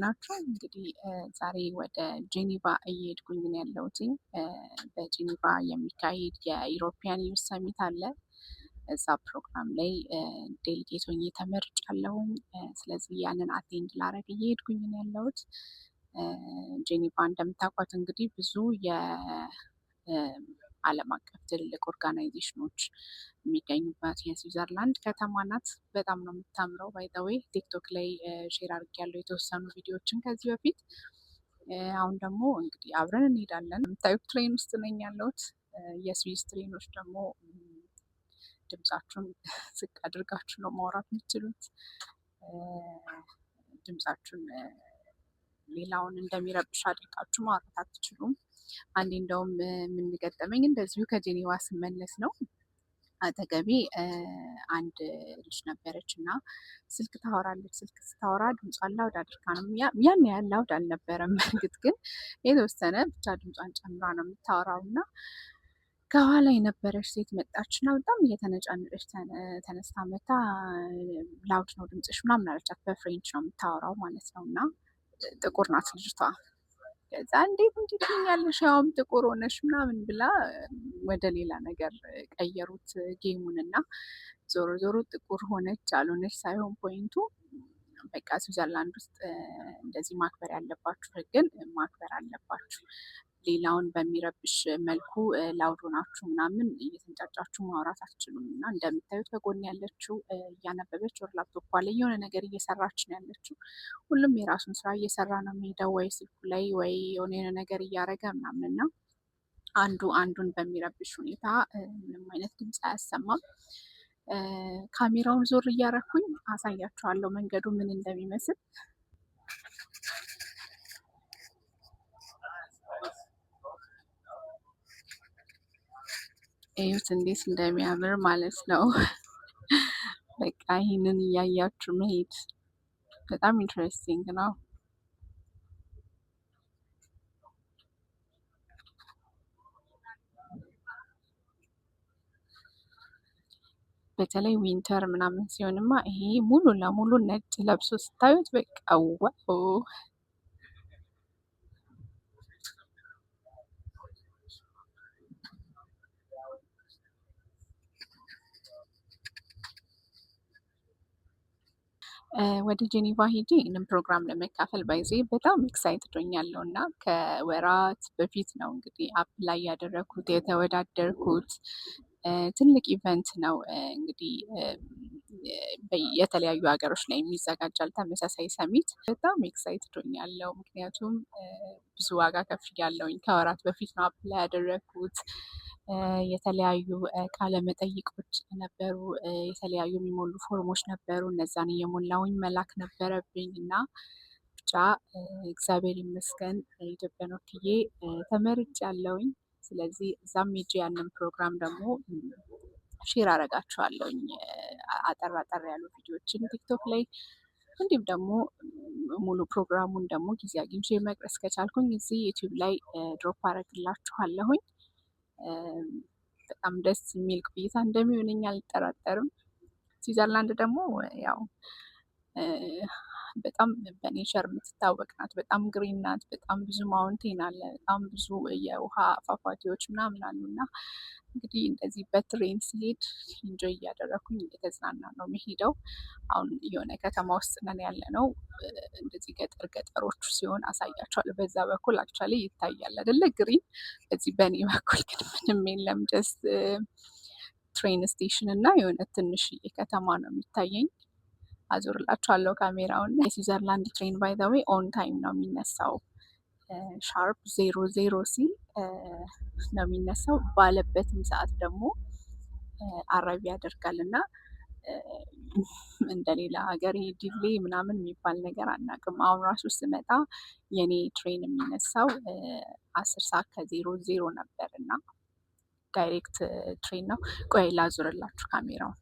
ናችሁ? እንግዲህ ዛሬ ወደ ጄኔቫ እየሄድኩኝ ነው ያለሁትኝ። በጄኔቫ የሚካሄድ የኢሮፒያን ዩዝ ሰሚት አለ። እዛ ፕሮግራም ላይ ዴሊጌት ሆኜ ተመርጫለሁኝ። ስለዚህ ያንን አቴንድ ላረግ እየሄድኩኝ ነው ያለሁት። ጄኔቫ እንደምታውቋት እንግዲህ ብዙ የዓለም አቀፍ ትልልቅ ኦርጋናይዜሽኖች የሚገኙባት የስዊዘርላንድ ከተማ ናት። በጣም ነው የምታምረው። ባይ ዘ ዌይ ቲክቶክ ላይ ሼር አድርጌያለሁ የተወሰኑ ቪዲዮዎችን ከዚህ በፊት። አሁን ደግሞ እንግዲህ አብረን እንሄዳለን። የምታዩት ትሬን ውስጥ ነኝ ያለሁት። የስዊስ ትሬኖች ደግሞ ድምጻችሁን ዝቅ አድርጋችሁ ነው ማውራት የምትችሉት። ድምጻችሁን ሌላውን እንደሚረብሽ አድርጋችሁ ማውራት አትችሉም። አንዴ እንደውም የምንገጠመኝ እንደዚሁ ከጄኔቫ ስመለስ ነው። አጠገቤ አንድ ልጅ ነበረች እና ስልክ ታወራለች። ስልክ ስታወራ ድምጿን ላውድ አድርጋ ነው። ያን ያህል ላውድ አልነበረም፣ እርግጥ ግን የተወሰነ ብቻ ድምጿን ጨምራ ነው የምታወራው እና ከኋላ የነበረች ሴት መጣች እና በጣም እየተነጫነጨች ተነስታ መታ ላውድ ነው ድምፅሽ ምናምን አለቻት። በፍሬንች ነው የምታወራው ማለት ነው እና ጥቁር ናት ልጅቷ። ከዛ እንዴት እንዲህ ትይኛለሽ ያውም ጥቁር ሆነሽ ምናምን ብላ ወደ ሌላ ነገር ቀየሩት ጌሙን እና ዞሮ ዞሮ ጥቁር ሆነች አልሆነች ሳይሆን ፖይንቱ በቃ ስዊዘርላንድ ውስጥ እንደዚህ ማክበር ያለባችሁ ሕግን ማክበር አለባችሁ። ሌላውን በሚረብሽ መልኩ ላውድ ሆናችሁ ምናምን እየተንጫጫችሁ ማውራት አትችሉም። እና እንደምታዩት ከጎን ያለችው እያነበበች ወር ላፕቶፕ ላይ የሆነ ነገር እየሰራች ነው ያለችው። ሁሉም የራሱን ስራ እየሰራ ነው የሚሄደው፣ ወይ ስልኩ ላይ ወይ የሆነ ነገር እያደረገ ምናምን እና አንዱ አንዱን በሚረብሽ ሁኔታ ምንም አይነት ድምፅ አያሰማም። ካሜራውን ዞር እያረኩኝ አሳያችኋለሁ መንገዱ ምን እንደሚመስል። እዩት እንዴት እንደሚያምር ማለት ነው። በቃ ይህንን እያያችሁ መሄድ በጣም ኢንትረስቲንግ ነው። በተለይ ዊንተር ምናምን ሲሆንማ ይሄ ሙሉ ለሙሉ ነጭ ለብሶ ስታዩት በቃ ዋው! ወደ ጄኔቫ ሄጄ ይህንን ፕሮግራም ለመካፈል ባይዜ በጣም ኤክሳይትድ ሆኛለሁ እና ከወራት በፊት ነው እንግዲህ አፕላይ ያደረኩት የተወዳደርኩት። ትልቅ ኢቨንት ነው እንግዲህ የተለያዩ ሀገሮች ላይ የሚዘጋጃል ተመሳሳይ ሰሚት። በጣም ኤክሳይትድ ሆኛለሁ ምክንያቱም ብዙ ዋጋ ከፍያለሁኝ። ከወራት በፊት ነው አፕላይ ያደረኩት። የተለያዩ ቃለ መጠይቆች ነበሩ፣ የተለያዩ የሚሞሉ ፎርሞች ነበሩ። እነዛን እየሞላውኝ መላክ ነበረብኝ እና ብቻ እግዚአብሔር ይመስገን ኢትዮጵያን ወክዬ ተመርጫለሁኝ። ስለዚህ እዛም ሄጄ ያንን ፕሮግራም ደግሞ ሼር አረጋችኋለሁኝ አጠር አጠር ያሉ ቪዲዮዎችን ቲክቶክ ላይ፣ እንዲሁም ደግሞ ሙሉ ፕሮግራሙን ደግሞ ጊዜ አግኝቼ መቅረጽ ከቻልኩኝ እዚህ ዩቲዩብ ላይ ድሮፕ አረግላችኋለሁኝ። በጣም ደስ የሚል ቆይታ እንደሚሆነኝ አልጠራጠርም። ስዊዘርላንድ ደግሞ ያው በጣም በኔቸር የምትታወቅ ናት። በጣም ግሪን ናት። በጣም ብዙ ማውንቴን አለ። በጣም ብዙ የውሃ ፏፏቴዎች ምናምን አሉ እና እንግዲህ እንደዚህ በትሬን ሲሄድ ኢንጆይ እያደረኩኝ እየተዝናና ነው የሚሄደው። አሁን የሆነ ከተማ ውስጥ ነን ያለ ነው። እንደዚህ ገጠር ገጠሮቹ ሲሆን አሳያቸዋለሁ። በዛ በኩል አክቹዋሊ ይታያል አይደለ ግሪን። በዚህ በእኔ በኩል ግን ምንም የለም። ጀስት ትሬን ስቴሽን እና የሆነ ትንሽዬ ከተማ ነው የሚታየኝ። አዞርላችኋለሁ ካሜራውን። የስዊዘርላንድ ትሬን ባይ ዘ ዌይ ኦን ታይም ነው የሚነሳው። ሻርፕ 00 ሲል ነው የሚነሳው። ባለበትም ሰዓት ደግሞ አራቢ ያደርጋል እና እንደሌላ ሀገር ዲሌ ምናምን የሚባል ነገር አናውቅም። አሁን ራሱ ስመጣ የኔ ትሬን የሚነሳው 10 ሰዓት ከ00 ነበር እና ዳይሬክት ትሬን ነው። ቆይ ላዙርላችሁ ካሜራውን።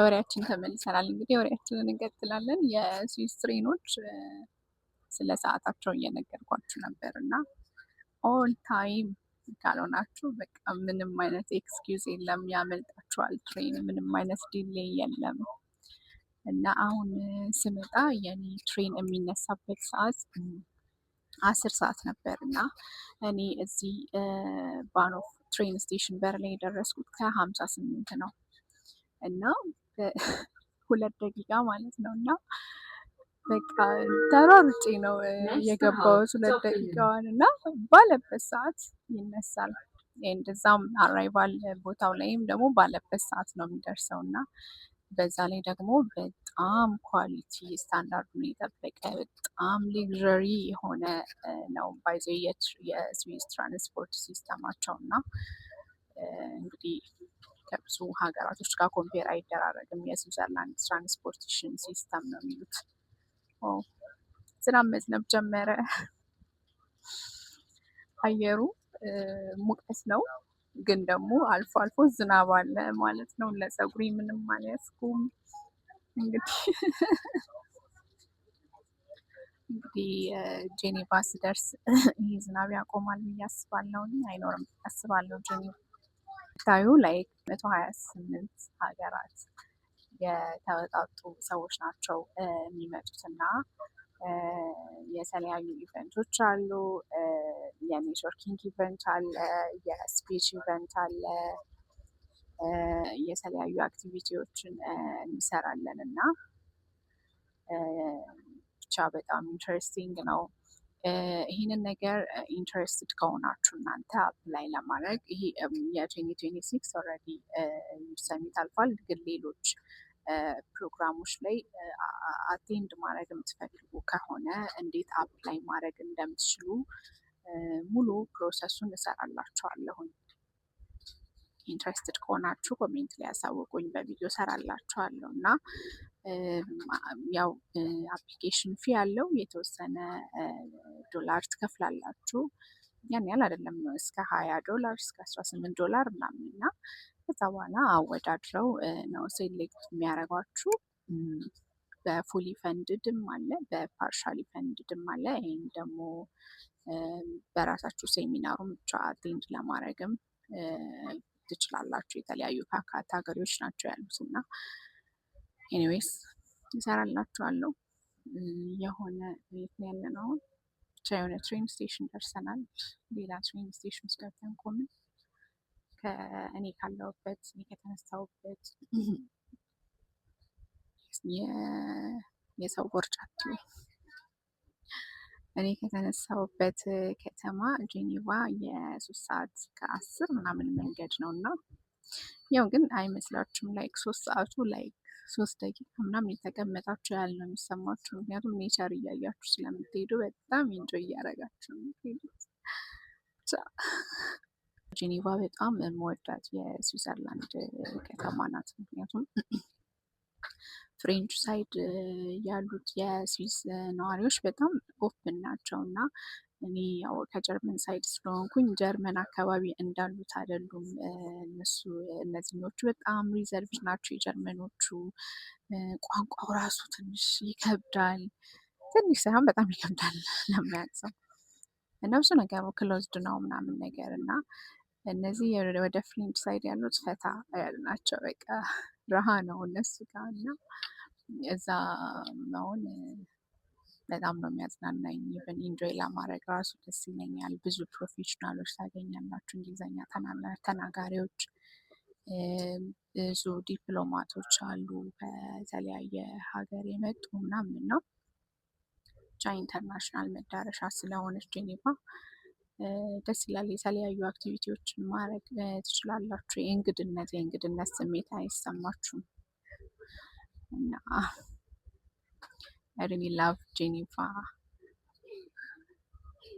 ወሬያችን ተመልሰናል። እንግዲህ ወሬያችንን እንቀጥላለን። የስዊስ ትሬኖች ስለ ሰዓታቸው እየነገርኳችሁ ነበር እና ኦል ታይም ካልሆናችሁ በቃ ምንም አይነት ኤክስኪውዝ የለም፣ ያመልጣችኋል ትሬን። ምንም አይነት ዲሌይ የለም። እና አሁን ስመጣ የኔ ትሬን የሚነሳበት ሰዓት 10 ሰዓት ነበር እና እኔ እዚህ ባኖፍ ትሬን ስቴሽን በር ላይ የደረስኩት ከ58 ነው እና 2 ደቂቃ ማለት ነው እና በቃ ተሯሩጬ ነው የገባሁት 2 ደቂቃዋን እና ባለበት ሰዓት ይነሳል። እንደዛም አራይቫል ቦታው ላይም ደግሞ ባለበት ሰዓት ነው የሚደርሰው እና በዛ ላይ ደግሞ በጣም ኳሊቲ ስታንዳርዱን የጠበቀ በጣም ሌግዠሪ የሆነ ነው ባይዘ የስዊስ ትራንስፖርት ሲስተማቸው እና እንግዲህ ከብዙ ሀገራቶች ጋር ኮምፔር አይደራረግም። የስዊዘርላንድ ትራንስፖርቴሽን ሲስተም ነው የሚሉት። ዝናብ መዝነብ ጀመረ። አየሩ ሙቀት ነው ግን ደግሞ አልፎ አልፎ ዝናብ አለ ማለት ነው። ለፀጉሬ ምንም አልያዝኩም። እንግዲህ ጄኔቫ ስደርስ ይህ ዝናብ ያቆማል ብዬ አስባለሁ። አይኖርም አስባለሁ። ጄኔቫ ታዩ ላይ 128 ሀገራት የተወጣጡ ሰዎች ናቸው የሚመጡት እና የተለያዩ ኢቨንቶች አሉ። የኔትወርኪንግ ኢቨንት አለ፣ የስፒች ኢቨንት አለ፣ የተለያዩ አክቲቪቲዎችን እንሰራለን እና ብቻ በጣም ኢንትረስቲንግ ነው። ይህንን ነገር ኢንትረስትድ ከሆናችሁ እናንተ አፕላይ ለማድረግ ይሄ የ2026 ኦልሬዲ ሰሚት አልፏል። ግን ሌሎች ፕሮግራሞች ላይ አቴንድ ማድረግ የምትፈልጉ ከሆነ እንዴት አፕላይ ማድረግ እንደምትችሉ ሙሉ ፕሮሰሱን እሰራላችኋለሁኝ። ኢንትረስትድ ከሆናችሁ ኮሜንት ላይ ያሳውቁኝ፣ በቪዲዮ እሰራላችኋለሁ እና ያው አፕሊኬሽን ፊ ያለው የተወሰነ ዶላር ትከፍላላችሁ። ያን ያህል አይደለም፣ እስከ $20 እስከ $18 ምናምን እና ከዛ በኋላ አወዳድረው ነው ሴሌክት የሚያደርጓችሁ። በፉሊ ፈንድድም አለ፣ በፓርሻሊ ፈንድድም አለ። ይህም ደግሞ በራሳችሁ ሴሚናሩን ብቻ አቴንድ ለማድረግም ትችላላችሁ። የተለያዩ ካታጎሪዎች ናቸው ያሉት እና ኤኒዌይስ ይሰራላችኋለሁ። የሆነ ቤት ነው ያለ ነው ብቻ የሆነ ትሬን ስቴሽን ደርሰናል። ሌላ ትሬን ስቴሽን ውስጥ ገብተን ቆምን። ከእኔ ካለሁበት ከተነሳሁበት የሰው ቦርጫት እኔ ከተነሳሁበት ከተማ ጄኔቫ የ3 ሰዓት ከ10 ምናምን መንገድ ነው እና ያው ግን አይመስላችሁም ላይክ 3 ሰዓቱ ላይክ 3 ደቂቃ ምናምን የተቀመጣችሁ ያህል ነው የሚሰማችሁ። ምክንያቱም ኔቸር እያያችሁ ስለምትሄዱ በጣም ኢንጆይ እያደረጋችሁ ነው የምትሄዱት። ጄኔቫ በጣም የምወዳት የስዊዘርላንድ ከተማ ናት። ምክንያቱም ፍሬንች ሳይድ ያሉት የስዊስ ነዋሪዎች በጣም ኦፕን ናቸው እና እኔ ያው ከጀርመን ሳይድ ስለሆንኩኝ ጀርመን አካባቢ እንዳሉት አይደሉም እነሱ። እነዚህኞቹ በጣም ሪዘርቭ ናቸው የጀርመኖቹ። ቋንቋው ራሱ ትንሽ ይከብዳል። ትንሽ ሳይሆን በጣም ይከብዳል ለማያውቅ ሰው እና ብዙ ነገሩ ክሎዝድ ነው ምናምን ነገር እና እነዚህ ወደ ፍሬንች ሳይድ ያሉት ፈታ ያሉ ናቸው። በቃ ረሃ ነው እነሱ ጋር እና እዛ መሆን በጣም ነው የሚያዝናናኝ። ኢቨን ኢንጆይ ለማድረግ ራሱ ደስ ይለኛል። ብዙ ፕሮፌሽናሎች ታገኛላችሁ፣ እንግሊዝኛ ተናጋሪዎች፣ ብዙ ዲፕሎማቶች አሉ ከተለያየ ሀገር የመጡ ምናምን ነው። ብቻ ኢንተርናሽናል መዳረሻ ስለሆነች ጄኔቫ ደስ ይላል። የተለያዩ አክቲቪቲዎችን ማድረግ ትችላላችሁ። የእንግድነት ስሜት አይሰማችሁም እና I really love ጄኔቫ።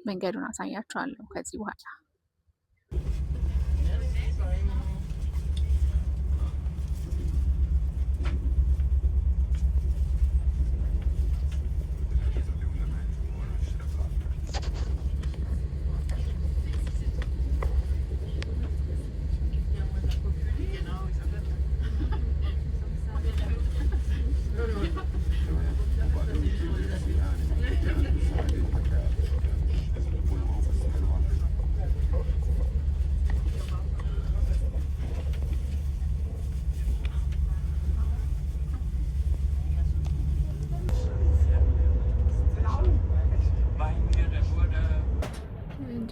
መንገዱን አሳያችኋለሁ ከዚህ በኋላ።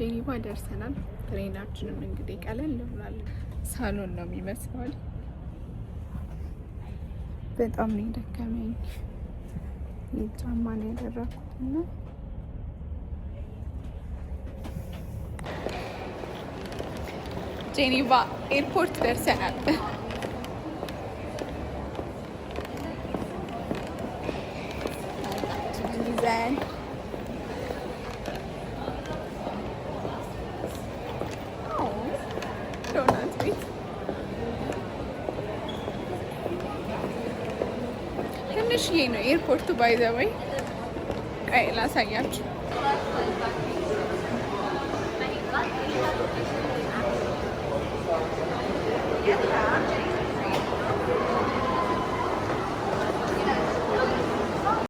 ጄኒቫ ደርሰናል። ትሬናችንም እንግዲህ ቀለል ብሏል። ሳሎን ነው የሚመስለው። በጣም ነው የደከመኝ። ጫማ ነው ያደረኩት እና ጄኒቫ ኤርፖርት ደርሰናል። ይዘን ዶናት ቤት ትንሽዬ ነው ኤርፖርቱ። ባይ ዘ ወይ ቀይ ላሳያችሁ።